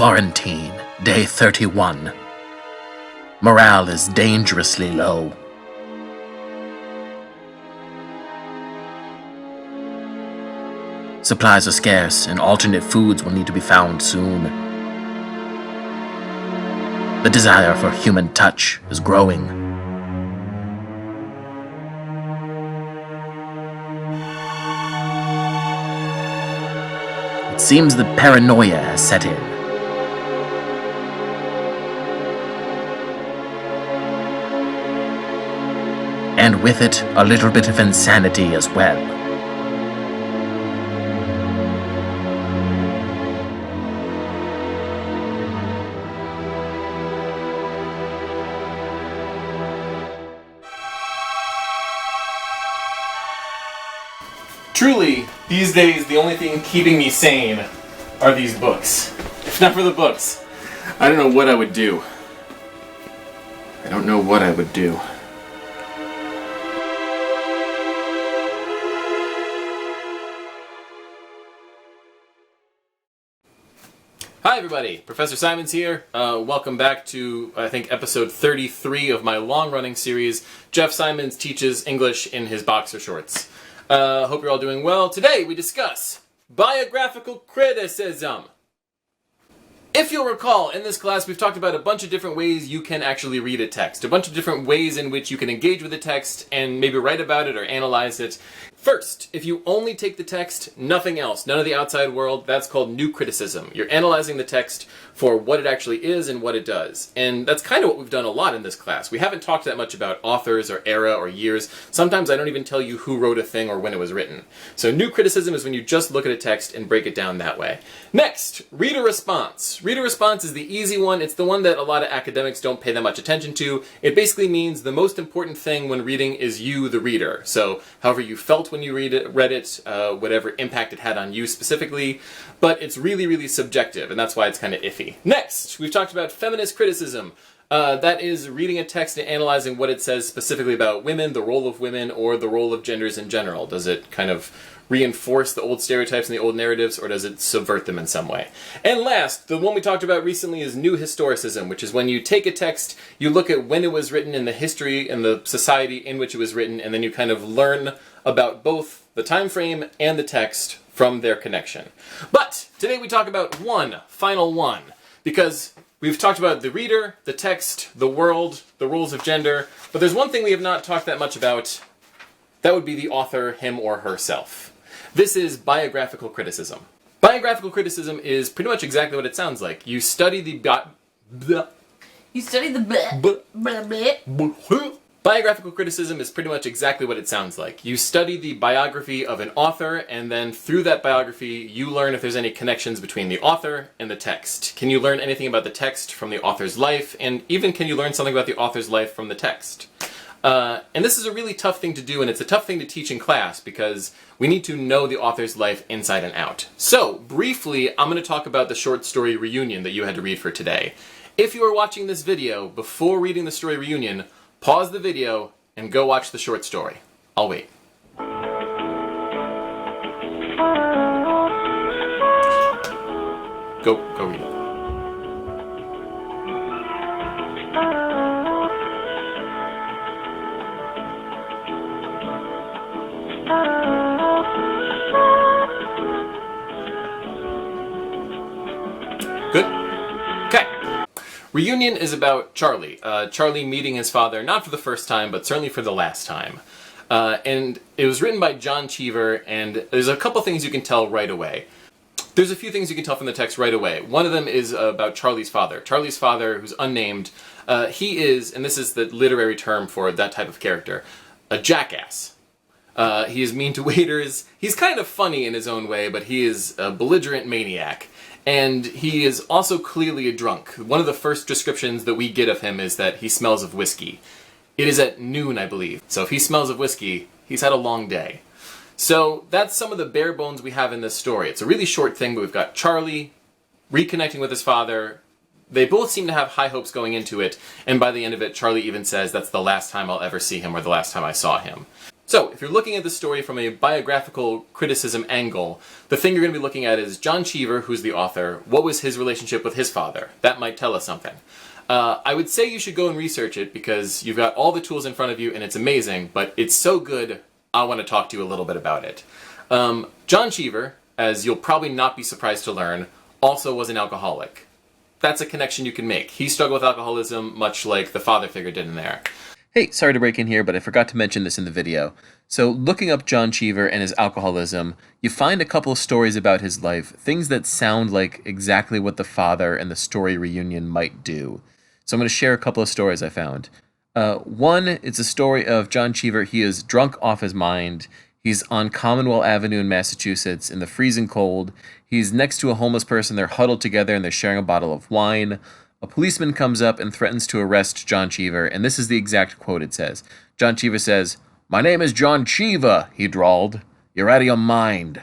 Quarantine, day 31. Morale is dangerously low. Supplies are scarce, and alternate foods will need to be found soon. The desire for human touch is growing. It seems that paranoia has set in. And with it, a little bit of insanity as well. Truly, these days, the only thing keeping me sane are these books. If not for the books, I don't know what I would do. I don't know what I would do. Hi everybody, Professor Simons here. Welcome back to, I think, episode 33 of my long-running series, Jeff Simons Teaches English in His Boxer Shorts. Hope you're all doing well. Today we discuss biographical criticism. If you'll recall, in this class we've talked about a bunch of different ways you can actually read a text, a bunch of different ways in which you can engage with a text and maybe write about it or analyze it. First, if you only take the text, nothing else, none of the outside world, that's called new criticism. You're analyzing the text for what it actually is and what it does. And that's kind of what we've done a lot in this class. We haven't talked that much about authors or era or years. Sometimes I don't even tell you who wrote a thing or when it was written. So new criticism is when you just look at a text and break it down that way. Next, reader response. Reader response is the easy one. It's the one that a lot of academics don't pay that much attention to. It basically means the most important thing when reading is you, the reader. So however you felt when you read it, whatever impact it had on you specifically, but it's really, really subjective, and that's why it's kind of iffy. Next, we've talked about feminist criticism. That is reading a text and analyzing what it says specifically about women, the role of women, or the role of genders in general. Does it kind of reinforce the old stereotypes and the old narratives, or does it subvert them in some way? And last, the one we talked about recently is new historicism, which is when you take a text, you look at when it was written in the history and the society in which it was written, and then you kind of learn about both the time frame and the text from their connection. But today we talk about one final one, because we've talked about the reader, the text, the world, the roles of gender, but there's one thing we have not talked that much about. That would be the author, him or herself. This is biographical criticism. Biographical criticism is pretty much exactly what it sounds like. You study the Biographical criticism is pretty much exactly what it sounds like. You study the biography of an author, and then through that biography, you learn if there's any connections between the author and the text. Can you learn anything about the text from the author's life, and even can you learn something about the author's life from the text? And this is a really tough thing to do, and it's a tough thing to teach in class because we need to know the author's life inside and out. So, briefly, I'm going to talk about the short story Reunion that you had to read for today. If you are watching this video before reading the story Reunion, pause the video and go watch the short story. I'll wait. Go read it. Good? Okay. Reunion is about Charlie. Charlie meeting his father, not for the first time, but certainly for the last time. And it was written by John Cheever, and there's a couple things you can tell right away. There's a few things you can tell from the text right away. One of them is about Charlie's father. Charlie's father, who's unnamed, he is, and this is the literary term for that type of character, a jackass. He is mean to waiters. He's kind of funny in his own way, but he is a belligerent maniac. And he is also clearly a drunk. One of the first descriptions that we get of him is that he smells of whiskey. It is at noon, I believe. So if he smells of whiskey, he's had a long day. So that's some of the bare bones we have in this story. It's a really short thing, but we've got Charlie reconnecting with his father. They both seem to have high hopes going into it, and by the end of it, Charlie even says, that's the last time I'll ever see him, or the last time I saw him. So, if you're looking at the story from a biographical criticism angle, the thing you're going to be looking at is John Cheever, who's the author. What was his relationship with his father? That might tell us something. I would say you should go and research it because you've got all the tools in front of you and it's amazing, but it's so good, I want to talk to you a little bit about it. John Cheever, as you'll probably not be surprised to learn, also was an alcoholic. That's a connection you can make. He struggled with alcoholism much like the father figure did in there. Hey, sorry to break in here, but I forgot to mention this in the video. So, looking up John Cheever and his alcoholism, you find a couple of stories about his life, things that sound like exactly what the father and the story reunion might do. So I'm going to share a couple of stories I found. One, it's a story of John Cheever. He is drunk off his mind. He's on Commonwealth Avenue in Massachusetts in the freezing cold. He's next to a homeless person. They're huddled together and they're sharing a bottle of wine. A policeman comes up and threatens to arrest John Cheever, and this is the exact quote it says. John Cheever says, "My name is John Cheever," he drawled. "You're out of your mind."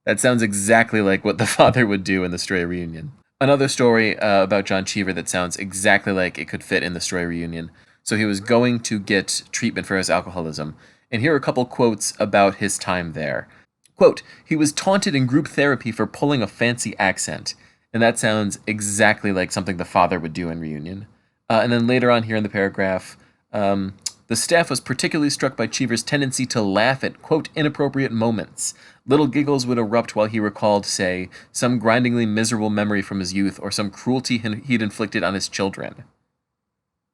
That sounds exactly like what the father would do in the story reunion. Another story about John Cheever that sounds exactly like it could fit in the story reunion. So he was going to get treatment for his alcoholism, and here are a couple quotes about his time there. Quote, "He was taunted in group therapy for pulling a fancy accent." And that sounds exactly like something the father would do in reunion. And then later on here in the paragraph, the staff was particularly struck by Cheever's tendency to laugh at, quote, "inappropriate moments. Little giggles would erupt while he recalled, say, some grindingly miserable memory from his youth or some cruelty he'd inflicted on his children."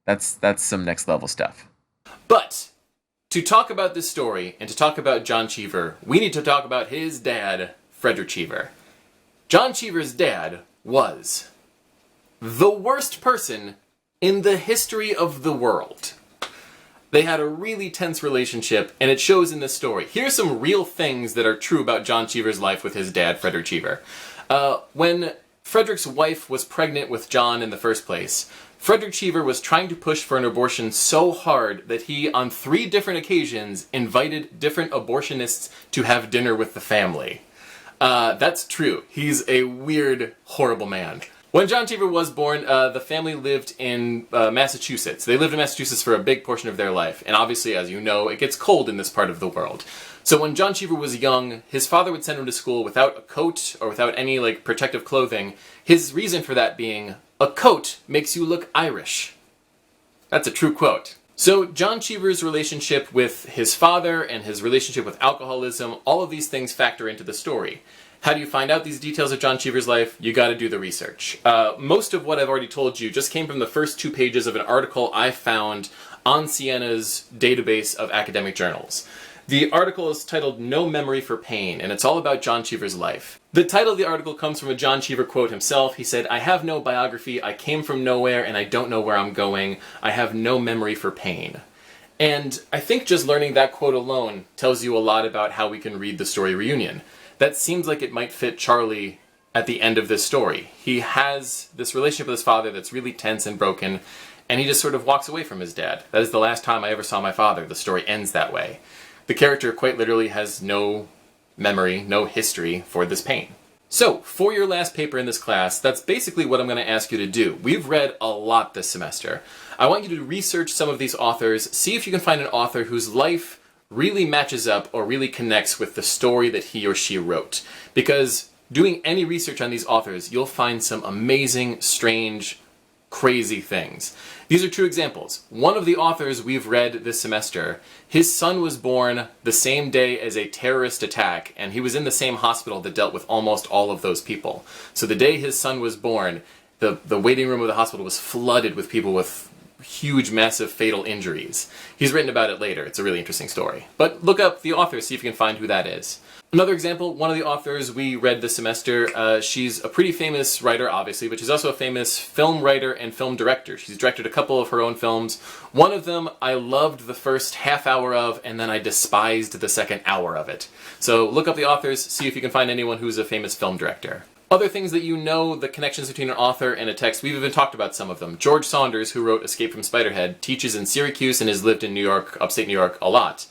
That's some next level stuff. But to talk about this story and to talk about John Cheever, we need to talk about his dad, Frederick Cheever. John Cheever's dad was the worst person in the history of the world. They had a really tense relationship, and it shows in this story. Here's some real things that are true about John Cheever's life with his dad, Frederick Cheever. When Frederick's wife was pregnant with John in the first place, Frederick Cheever was trying to push for an abortion so hard that he, on 3 different occasions, invited different abortionists to have dinner with the family. That's true. He's a weird, horrible man. When John Cheever was born, the family lived in Massachusetts. They lived in Massachusetts for a big portion of their life, and obviously, as you know, it gets cold in this part of the world. So when John Cheever was young, his father would send him to school without a coat or without any, protective clothing. His reason for that being, "A coat makes you look Irish." That's a true quote. So John Cheever's relationship with his father and his relationship with alcoholism, all of these things factor into the story. How do you find out these details of John Cheever's life? You gotta do the research. Most of what I've already told you just came from the first 2 pages of an article I found on Sienna's database of academic journals. The article is titled "No Memory for Pain," and it's all about John Cheever's life. The title of the article comes from a John Cheever quote himself. He said, "I have no biography, I came from nowhere, and I don't know where I'm going. I have no memory for pain." And I think just learning that quote alone tells you a lot about how we can read the story reunion. That seems like it might fit Charlie at the end of this story. He has this relationship with his father that's really tense and broken, and he just sort of walks away from his dad. That is the last time I ever saw my father. The story ends that way. The character quite literally has no memory, no history for this pain. So, for your last paper in this class, that's basically what I'm going to ask you to do. We've read a lot this semester. I want you to research some of these authors, see if you can find an author whose life really matches up or really connects with the story that he or she wrote. Because doing any research on these authors, you'll find some amazing, strange, crazy things. These are 2 examples. One of the authors we've read this semester, his son was born the same day as a terrorist attack, and he was in the same hospital that dealt with almost all of those people. So the day his son was born, the waiting room of the hospital was flooded with people with huge, massive, fatal injuries. He's written about it later. It's a really interesting story. But look up the author, see if you can find who that is. Another example, one of the authors we read this semester, she's a pretty famous writer, obviously, but she's also a famous film writer and film director. She's directed a couple of her own films. One of them I loved the first half hour of, and then I despised the second hour of it. So look up the authors, see if you can find anyone who's a famous film director. Other things that you know, the connections between an author and a text, we've even talked about some of them. George Saunders, who wrote Escape from Spiderhead, teaches in Syracuse and has lived in New York, upstate New York, a lot.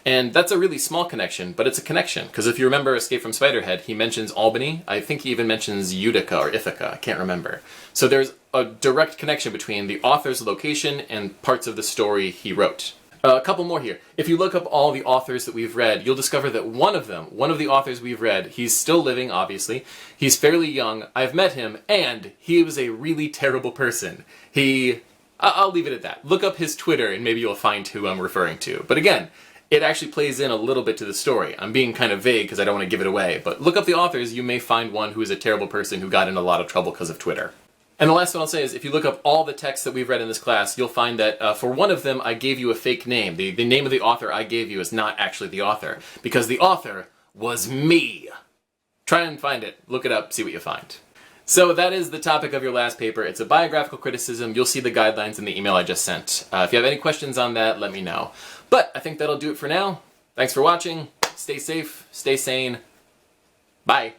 And that's a really small connection, but it's a connection, because if you remember Escape from Spiderhead, he mentions Albany. I think he even mentions Utica or Ithaca, I can't remember. So there's a direct connection between the author's location and parts of the story he wrote. A couple more here. If you look up all the authors that we've read, you'll discover that one of the authors we've read, he's still living, obviously. He's fairly young. I've met him, and he was a really terrible person. I'll leave it at that. Look up his Twitter, and maybe you'll find who I'm referring to. But again, it actually plays in a little bit to the story. I'm being kind of vague because I don't want to give it away, but look up the authors, you may find one who is a terrible person who got in a lot of trouble because of Twitter. And the last one I'll say is, if you look up all the texts that we've read in this class, you'll find that for one of them, I gave you a fake name. The name of the author I gave you is not actually the author, because the author was me. Try and find it. Look it up, see what you find. So that is the topic of your last paper. It's a biographical criticism. You'll see the guidelines in the email I just sent. If you have any questions on that, let me know. But I think that'll do it for now. Thanks for watching. Stay safe, stay sane. Bye.